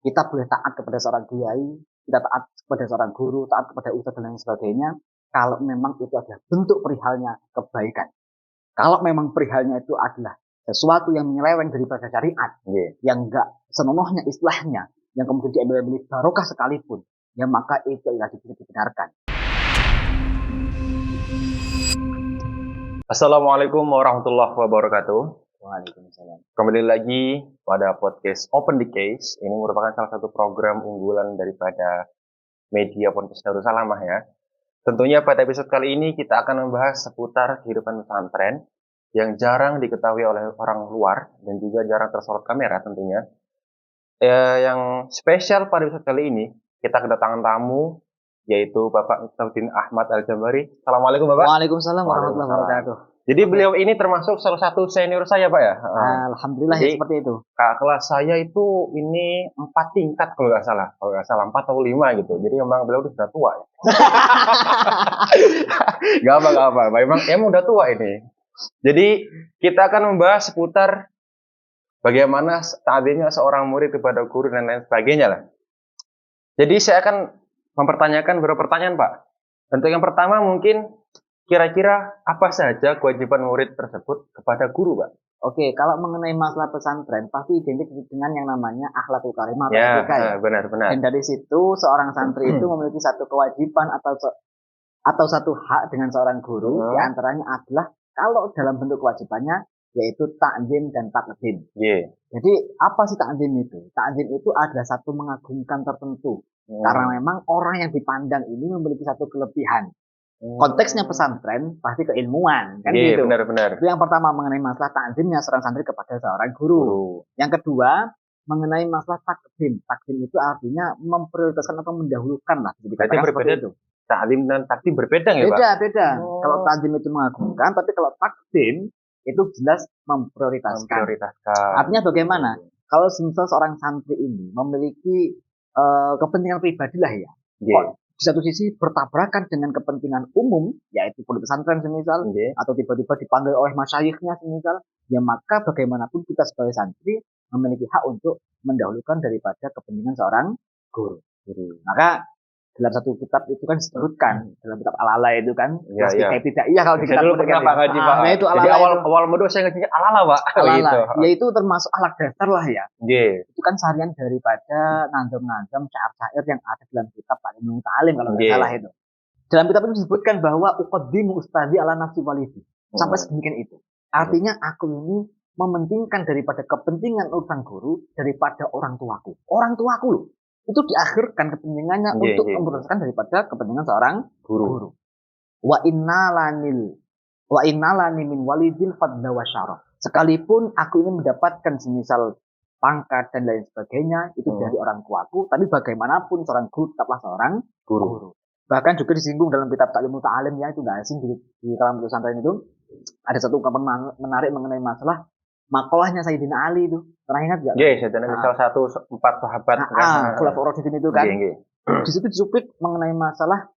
Kita boleh taat kepada seorang kiai, kita taat kepada seorang guru, taat kepada ustadz dan lain sebagainya, kalau memang itu adalah bentuk perihalnya kebaikan. Kalau memang perihalnya itu adalah sesuatu yang menyeleweng daripada syariat, yang enggak senonohnya istilahnya, yang kemudian diambil barokah sekalipun, ya maka itu adalah dibenarkan. Assalamualaikum warahmatullahi wabarakatuh. Waalaikumsalam. Kembali lagi pada podcast Open the Case. Ini merupakan salah satu program unggulan daripada media podcast Darussalamah ya. Tentunya pada episode kali ini kita akan membahas seputar kehidupan pesantren yang jarang diketahui oleh orang luar dan juga jarang tersorot kamera tentunya. Yang spesial pada episode kali ini kita kedatangan tamu yaitu Bapak Miftahudin Ahmad Al-Jambari. Assalamualaikum Bapak. Waalaikumsalam warahmatullahi wabarakatuh. Jadi beliau ini termasuk salah satu senior saya Pak ya? Alhamdulillah Jadi, ya seperti itu. Kakak kelas saya itu ini 4 tingkat kalau nggak salah 4 atau 5 gitu. Jadi memang beliau sudah tua ya. Gak apa. Emang udah tua ini. Jadi kita akan membahas seputar bagaimana ta'dzimnya seorang murid kepada guru dan lain sebagainya lah. Jadi saya akan mempertanyakan beberapa pertanyaan Pak. Untuk yang pertama mungkin kira-kira apa saja kewajiban murid tersebut kepada guru Pak? Oke, kalau mengenai masalah pesantren pasti identik dengan yang namanya akhlakul karimah atau ya, etika ya. Benar. Dan dari situ seorang santri itu memiliki satu kewajiban atau satu hak dengan seorang guru, di antaranya adalah kalau dalam bentuk kewajibannya yaitu ta'zim dan takdim. Jadi apa sih ta'zim itu? Ta'zim itu adalah satu mengagungkan tertentu. Karena memang orang yang dipandang ini memiliki satu kelebihan. Konteksnya pesantren pasti keilmuan kan gitu. Benar. Itu yang pertama mengenai masalah ta'zimnya seorang santri kepada seorang guru. Yang kedua mengenai masalah takdim. Takdim itu artinya memprioritaskan atau mendahulukan lah. Berarti berbeda itu. Ta'zim dan takdim berbeda ya Pak? Beda. Kalau ta'zim itu mengagungkan, tapi kalau takdim itu jelas memprioritaskan. Artinya bagaimana? Kalau misal seorang santri ini memiliki kepentingan pribadi lah ya. Di satu sisi bertabrakan dengan kepentingan umum, yaitu pondok pesantren semisal, atau tiba-tiba dipanggil oleh masyayikhnya semisal, ya maka bagaimanapun kita sebagai santri memiliki hak untuk mendahulukan daripada kepentingan seorang guru. Maka dalam satu kitab itu kan disebutkan, dalam kitab Al-Ala itu kan, tidak iya kalau di kitab dulu pernah Pak ngaji Pak. Nah itu Jadi awal modul saya ngajinya Al-Ala Pak. Gitu. Yaitu termasuk akhlak dasar lah ya. Itu kan seharian daripada nazam-nazam syair-syair yang ada dalam kitab Pak Ibnu Ta'alim kalau nggak salah itu. Dalam kitab itu disebutkan bahwa uqaddimu ustadzi ala nafsi walidi. Sampai sedemikian itu. Artinya aku ini mementingkan daripada kepentingan urusan guru daripada orang tuaku. Orang tuaku loh. Itu diakhirkan kepentingannya untuk memprioritaskan daripada kepentingan seorang guru. Wa innalani min walidil fadla wa syaraf. Sekalipun aku ini mendapatkan semisal pangkat dan lain sebagainya itu dari orang tuaku, tapi bagaimanapun seorang guru tetaplah seorang guru. Bahkan juga disinggung dalam kitab Ta'limul Ta'alim ya, itu enggak asing di kalangan pesantren itu ada satu ungkapan menarik mengenai masalah makolahnya Sayyidina Ali itu. Pernah ingat enggak? Sayyidina Ali salah satu 4 sahabat Khulafaur Rasyidin itu kan. Di situ disuplik mengenai masalah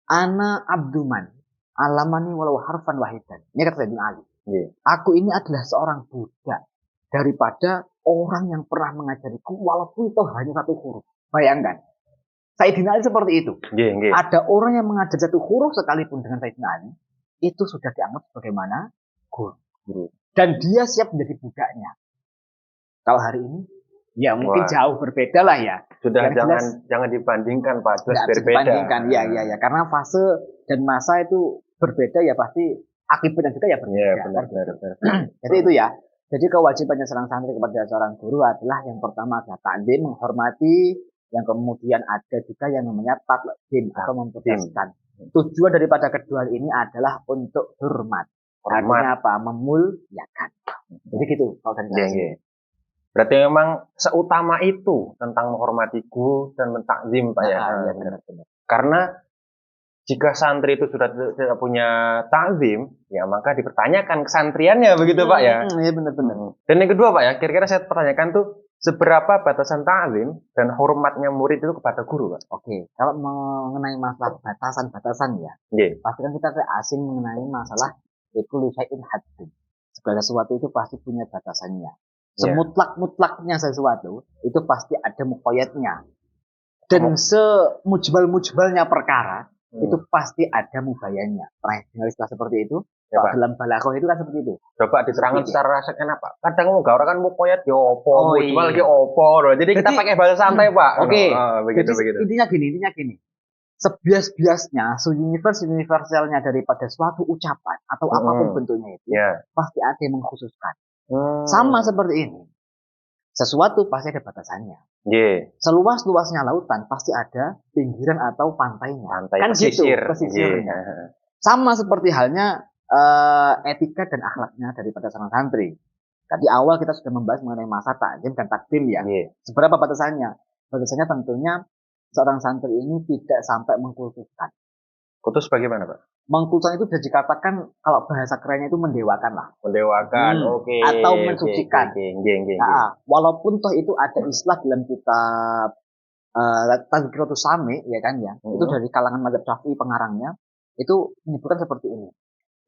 ana abduman alamani walau harfan wahidan. Ini kata Sayyidina Ali. Aku ini adalah seorang budak daripada orang yang pernah mengajariku walaupun itu hanya satu huruf. Bayangkan. Sayyidina Ali seperti itu. Ada orang yang mengajar satu huruf sekalipun dengan Sayyidina Ali, itu sudah dianggap sebagaimana guru. Dan dia siap menjadi budaknya. Kalau hari ini, ya mungkin jauh berbeda lah ya. Sudah jangan dibandingkan Pak, jelas berbeda. Dibandingkan, ya. Karena fase dan masa itu berbeda ya pasti akibatnya juga ya berbeda. Benar. Jadi itu ya. Jadi kewajibannya seorang santri kepada seorang guru adalah yang pertama adalah ta'zim, menghormati, yang kemudian ada juga yang namanya takdim atau memprioritaskan. Tujuan daripada kedua ini adalah untuk hormat. Artinya apa? Memuliakan. Jadi gitu kalau dari saya. Berarti memang seutama itu tentang menghormati guru dan mentakzim Pak ya. Iya benar. Karena jika santri itu sudah tidak punya takzim, ya maka dipertanyakan kesantriannya begitu Pak ya. Iya benar. Dan yang kedua Pak ya, kira-kira saya pertanyakan tuh seberapa batasan takzim dan hormatnya murid itu kepada guru Pak? Oke, kalau mengenai masalah batasan ya. Pasti kan kita asing mengenai masalah kullu syai'in haddun. Segala sesuatu itu pasti punya batasannya. Semutlak-mutlaknya sesuatu itu pasti ada muqayyadnya. Dan semujbal-mujbalnya perkara itu pasti ada mubayannya. Pernah dengar istilah seperti itu? Dalam balaghah itu kan seperti itu. Coba diterangkan secara rasakan apa? Kadang ngomong orang kan muqayyad ya opo, mujbal lagi opo. Jadi kita pakai bahasa santai, Pak. Oke. Begitu. Intinya gini. Sebias-biasnya, universalnya daripada suatu ucapan atau apapun bentuknya itu, pasti ada yang mengkhususkan. Sama seperti ini. Sesuatu pasti ada batasannya. Seluas-luasnya lautan pasti ada pinggiran atau pantainya. Kan pesisir. Pesisirnya. Sama seperti halnya etika dan akhlaknya daripada seorang santri. Tadi awal kita sudah membahas mengenai masa takdim dan takdim ya. Seberapa batasannya? Batasannya tentunya seorang santri ini tidak sampai mengkultuskan. Kultus bagaimana, Pak? Mengkultuskan itu bisa dikatakan kalau bahasa kerennya itu mendewakan lah. Mendewakan, atau mensucikan. Nah, walaupun toh itu ada istilah dalam kitab Tazkiratus Sami, ya kan ya. Itu dari kalangan mazhab Syafi'i pengarangnya. Itu menyebutkan seperti ini.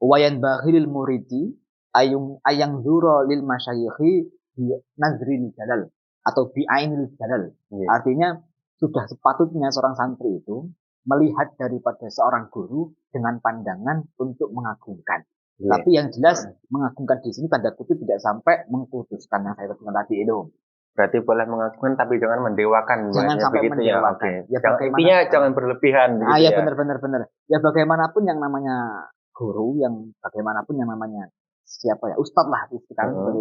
Wayan baghilil muridi ayang dzura lil masyayikhi bi nazril jalal atau bi ainil jalal. Artinya sudah sepatutnya seorang santri itu melihat daripada seorang guru dengan pandangan untuk mengagungkan. Tapi yang jelas mengagungkan di sini tanda kutip tidak sampai mengkuduskan yang saya katakan tadi itu. Berarti boleh mengagungkan tapi jangan mendewakan. Jangan sampai mendewakan. Ya, intinya jangan berlebihan. Ya benar. Ya bagaimanapun yang namanya guru, yang bagaimanapun yang namanya siapa ya, ustadz lah sekarang seperti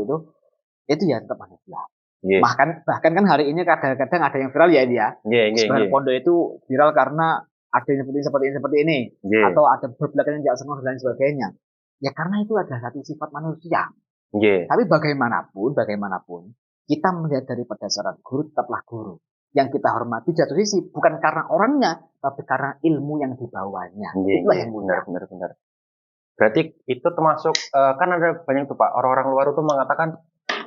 itu ya tetap manusia. Bahkan kan hari ini kadang-kadang ada yang viral ya dia. Sebenarnya pondok itu viral karena ada yang seperti ini. Atau ada berbelakang yang tidak senang dan sebagainya. Ya karena itu adalah satu sifat manusia. Tapi bagaimanapun kita melihat daripada seorang guru tetaplah guru. Yang kita hormati di satu sisi bukan karena orangnya, tapi karena ilmu yang dibawanya. Itulah yang benar. Berarti itu termasuk kan ada banyak tuh Pak orang-orang luar itu mengatakan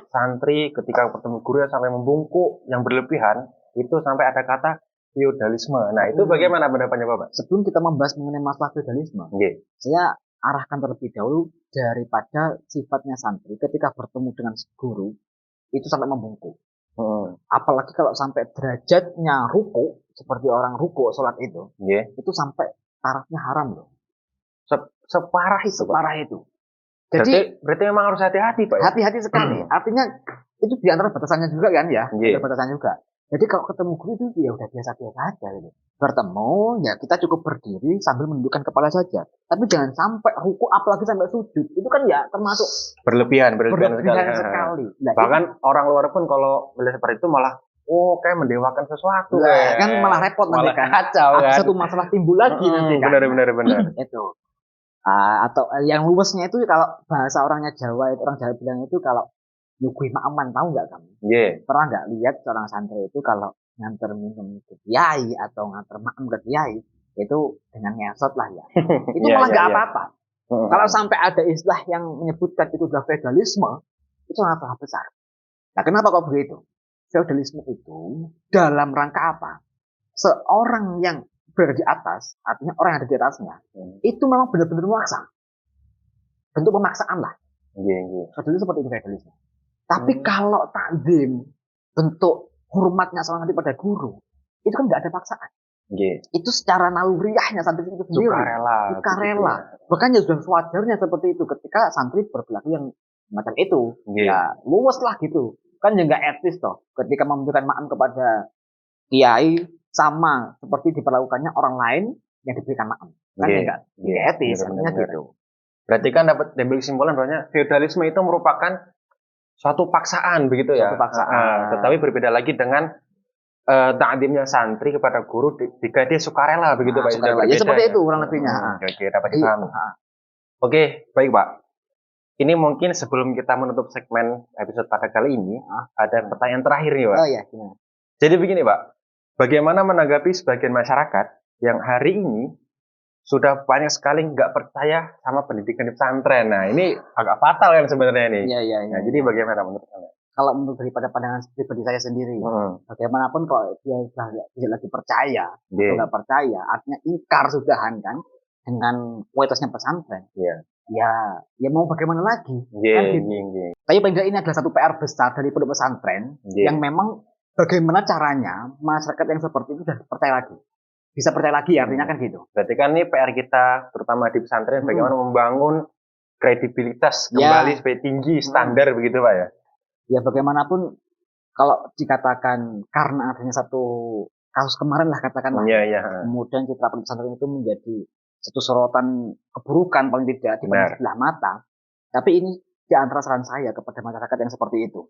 santri ketika ketemu guru yang sampai membungkuk yang berlebihan itu sampai ada kata feodalisme. Nah itu bagaimana pendapatnya Bapak? Sebelum kita membahas mengenai masalah feodalisme, saya arahkan terlebih dahulu daripada sifatnya santri ketika bertemu dengan guru itu sampai membungkuk. Apalagi kalau sampai derajatnya ruku seperti orang ruku sholat itu sampai tarafnya haram loh. Separah itu. Jadi berarti memang harus hati-hati Pak. Hati-hati sekali. Artinya itu di antara batasannya juga kan ya. Ada batasannya juga. Jadi kalau ketemu guru itu ya udah biasa-biasa aja gitu. Bertemu ya kita cukup berdiri sambil menundukkan kepala saja. Tapi jangan sampai ruku apalagi sampai sujud. Itu kan ya termasuk berlebihan sekali. Nah, bahkan orang luar pun kalau melihat seperti itu malah kayak mendewakan sesuatu. Kan malah repot nanti kan. Kacau kan. Satu masalah timbul lagi nanti kan. Benar. Itu. Atau yang luwesnya itu kalau bahasa orangnya Jawa itu orang Jawa bilang itu kalau nyugui ma'aman, tahu nggak kamu? Pernah nggak lihat seorang santri itu kalau nganter minum ke kiai atau nganter ma'am ke kiai itu dengan ngesot lah ya. Itu malah nggak apa-apa. Kalau sampai ada istilah yang menyebutkan itu adalah feodalisme, itu sangat besar. Nah kenapa kok begitu? Feodalisme itu dalam rangka apa? Seorang yang berada di atas, artinya orang yang ada di atasnya, itu memang benar-benar memaksa. Bentuk pemaksaan lah. Feodalisme seperti itu feodalisme. Tapi kalau takdim, bentuk hormatnya seorang nanti pada guru, itu kan nggak ada paksaan. Itu secara naluriahnya santri itu sendiri. Sukarela. Bahkan ya sudah sewajarnya seperti itu ketika santri berperilaku yang macam itu. Ya luwes lah gitu. Kan ya nggak etis toh. Ketika memberikan makan kepada kiai, sama seperti diperlakukannya orang lain yang diberikan makan. Kan enggak etis, artinya gitu. Berarti kan dapat diambil kesimpulan bahwa feodalisme itu merupakan suatu paksaan begitu ya. Tetapi berbeda lagi dengan ta'dimnya santri kepada guru jika dia sukarela begitu Pak. Ya seperti itu kurang lebihnya. Oke, dapat dipahami. Oke, baik Pak. Ini mungkin sebelum kita menutup segmen episode pada kali ini, ada pertanyaan terakhir nih Pak. Oh iya. Jadi begini Pak. Bagaimana menanggapi sebagian masyarakat yang hari ini sudah banyak sekali nggak percaya sama pendidikan di pesantren? Nah, ini agak fatal kan sebenarnya ini. Iya. Jadi bagaimana menurut Anda? Kalau menurut daripada pandangan pribadi saya sendiri, bagaimanapun kalau dia tidak lagi percaya, atau nggak percaya, artinya ingkar sudahan kan dengan kualitasnya pesantren. ya mau bagaimana lagi? Kan gitu. Tapi paling ini adalah satu PR besar dari pondok pesantren yang memang bagaimana caranya masyarakat yang seperti itu sudah bisa percaya lagi artinya kan gitu. Berarti kan ini PR kita terutama di pesantren bagaimana membangun kredibilitas kembali supaya tinggi standar begitu Pak ya. Ya bagaimanapun kalau dikatakan karena adanya satu kasus kemarin lah katakanlah. Kemudian citra pesantren itu menjadi satu sorotan keburukan paling tidak di sebelah mata. Tapi ini di antara saran saya kepada masyarakat yang seperti itu.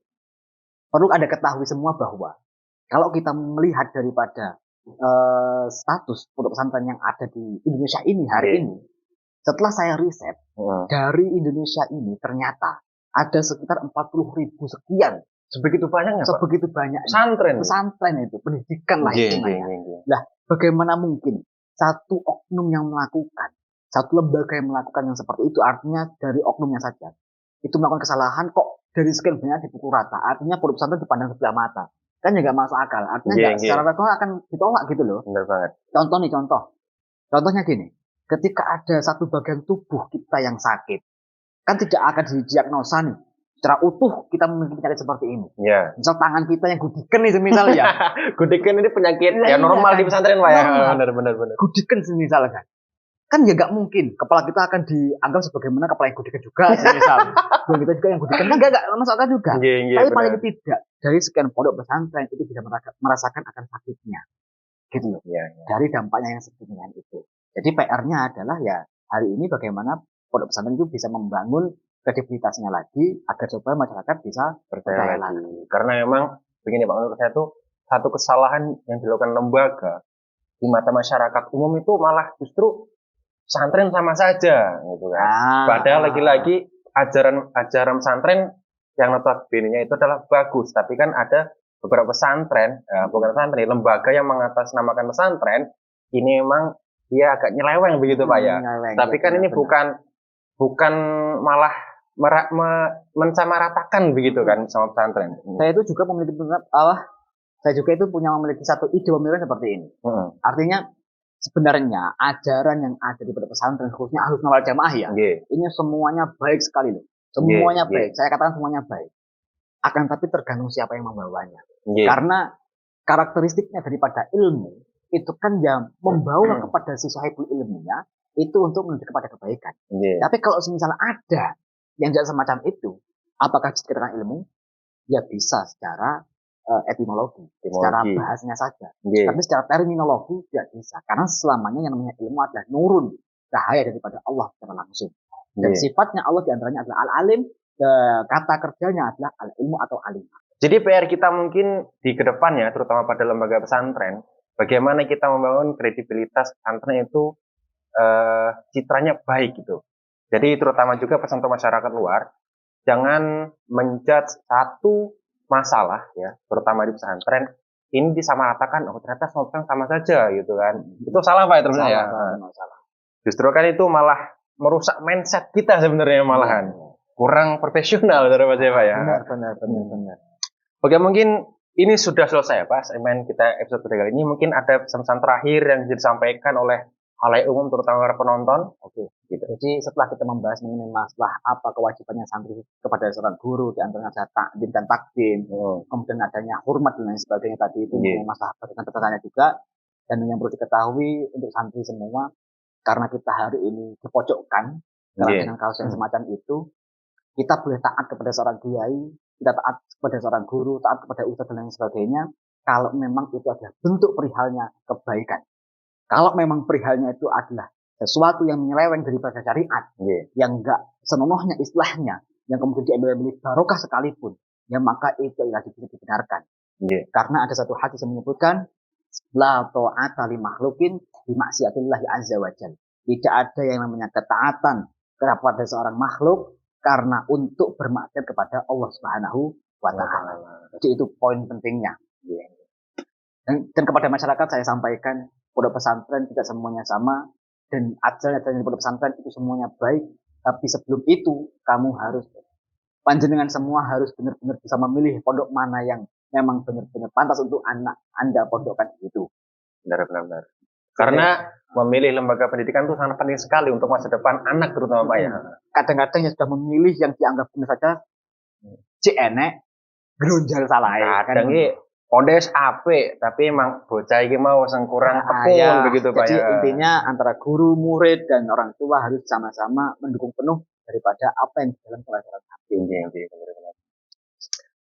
Perlu Anda ketahui semua bahwa kalau kita melihat daripada status pondok pesantren yang ada di Indonesia ini hari ini, setelah saya riset dari Indonesia ini ternyata ada sekitar 40.000 sekian. Sebegitu banyaknya pesantren itu pendidikan lah istilahnya. Nah, bagaimana mungkin satu oknum yang melakukan, satu lembaga yang melakukan yang seperti itu, artinya dari oknumnya saja itu melakukan kesalahan kok dari sekian banyak dipukul rata, artinya pondok pesantren dipandang sebelah mata. Kan ya nggak masuk akal. Artinya secara rasional akan ditolak gitu loh. Benar banget. Contohnya gini. Ketika ada satu bagian tubuh kita yang sakit, kan tidak akan didiagnosa nih. Secara utuh kita memiliki penyakit seperti ini. Misal tangan kita yang gudiken nih semisal ya. Gudiken ini penyakit yang normal di pesantren Pak ya. Benar. Gudiken semisal kan ya nggak mungkin kepala kita akan dianggap sebagaimana kepala yang gudiken juga semisal. Kita juga yang gudiken kan nggak masuk akal juga. Tapi paling tidak dari sekian pondok pesantren itu bisa merasakan akan sakitnya, gitu loh. Dari dampaknya yang sedemikian itu. Jadi PR-nya adalah ya hari ini bagaimana pondok pesantren itu bisa membangun kredibilitasnya lagi agar supaya masyarakat bisa percaya lagi. Karena memang begini Pak, menurut saya tuh satu kesalahan yang dilakukan lembaga di mata masyarakat umum itu malah justru pesantren sama saja gitu kan. Padahal lagi-lagi ajaran pesantren yang notabene-nya itu adalah bagus, tapi kan ada beberapa pesantren, bukan pesantren, lembaga yang mengatasnamakan pesantren ini memang dia agak nyeleweng begitu Pak ya. Tapi kan ini bukan malah mensamaratakan begitu kan sama pesantren. Saya itu juga memiliki satu ide pemikiran seperti ini. Artinya sebenarnya ajaran yang ada di pesantren khususnya Ahlus Sunnah wal Jamaah ya, ini semuanya baik sekali loh. Semuanya baik. Saya katakan semuanya baik. Akan tapi tergantung siapa yang membawanya. Karena karakteristiknya daripada ilmu itu kan ya membawa kepada si sahibul ilmunya itu untuk menuju kepada kebaikan. Tapi kalau misalnya ada yang tidak semacam itu, apakah dikatakan ilmu? Ya bisa secara etimologi, secara bahasanya saja. Tapi secara terminologi tidak bisa. Karena selamanya yang namanya ilmu adalah nurun, cahaya daripada Allah secara langsung. Dan sifatnya Allah diantaranya adalah al-alim, kata kerjanya adalah al-ilmu atau alim. Jadi PR kita mungkin di kedepannya, terutama pada lembaga pesantren, bagaimana kita membangun kredibilitas pesantren itu citranya baik gitu. Jadi terutama juga pesan untuk masyarakat luar, jangan menjudge satu masalah ya, terutama di pesantren ini disamaratakan, ternyata semua pesantren sama saja gitu kan. Itu salah Pak terus ya. Justru kan itu malah merusak mindset kita sebenarnya malahan. Kurang profesional daripada Pak ya. Benar. Oke, mungkin ini sudah selesai Pak segmen kita episode kali ini. Mungkin ada pesan-pesan terakhir yang disampaikan oleh halayak umum terutama para penonton. Gitu. Jadi setelah kita membahas mengenai masalah apa kewajibannya santri kepada seorang guru, di antaranya ada takdim dan takdim, kemudian adanya hormat dan lain sebagainya tadi itu masalah pertanyaan juga. Dan yang perlu diketahui untuk santri semua, karena kita hari ini dipojokkan dengan kasus yang semacam itu, kita boleh taat kepada seorang kiai, kita taat kepada seorang guru, taat kepada ustadz dan lain sebagainya, kalau memang itu adalah bentuk perihalnya kebaikan. Kalau memang perihalnya itu adalah sesuatu yang menyeleweng daripada syariat, yang enggak senonohnya istilahnya, yang kemudian diambil barokah sekalipun, ya maka itu tidak bisa dibenarkan. Karena ada satu hadis yang menyebutkan, la ta'ata li makhlukin bi maksiatillah azza wa jalla. Tidak ada yang namanya ketaatan kepada seorang makhluk karena untuk bermaksiat kepada Allah Subhanahu wa taala. Jadi itu poin pentingnya. Dan kepada masyarakat saya sampaikan, pondok pesantren tidak semuanya sama, dan ajaran-ajaran di pondok pesantren itu semuanya baik, tapi sebelum itu kamu harus, panjenengan semua harus benar-benar bisa memilih pondok mana yang memang benar-benar pantas untuk anak Anda pondokkan itu. Benar. Karena memilih lembaga pendidikan itu sangat penting sekali untuk masa depan anak terutama Pak ya. Kadang-kadang yang sudah memilih yang dianggap benar saja cek enek gerunjal salah. Kadang ini ondes apik tapi emang bocah iki mau sing kurang tekun begitu Pak ya. Jadi intinya antara guru, murid dan orang tua harus sama-sama mendukung penuh daripada apa yang dalam pelajaran apik.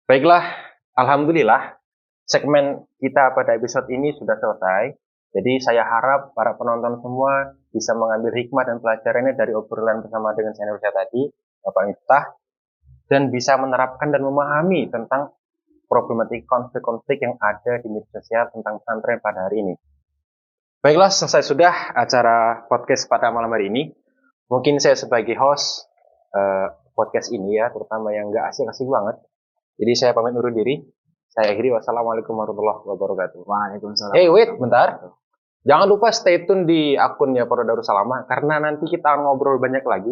Baiklah, alhamdulillah segmen kita pada episode ini sudah selesai. Jadi saya harap para penonton semua bisa mengambil hikmah dan pelajarannya dari obrolan bersama dengan senior saya tadi, Bapak Miftah, dan bisa menerapkan dan memahami tentang problematik konflik-konflik yang ada di media sosial tentang pesantren pada hari ini. Baiklah, selesai sudah acara podcast pada malam hari ini. Mungkin saya sebagai host podcast ini ya, terutama yang nggak asik-asik banget. Jadi saya pamit undur diri. Saya akhiri. Wassalamualaikum warahmatullahi wabarakatuh. Waalaikumsalam. Wait, bentar. Jangan lupa stay tune di akunnya Pondok Darussalamah karena nanti kita akan ngobrol banyak lagi.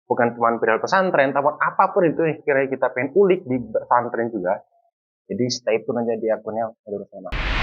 Bukan cuma perihal pesantren, tapi apapun itu yang kira-kira kita pengen ulik di pesantren juga. Jadi stay tune aja di akunnya Darussalamah.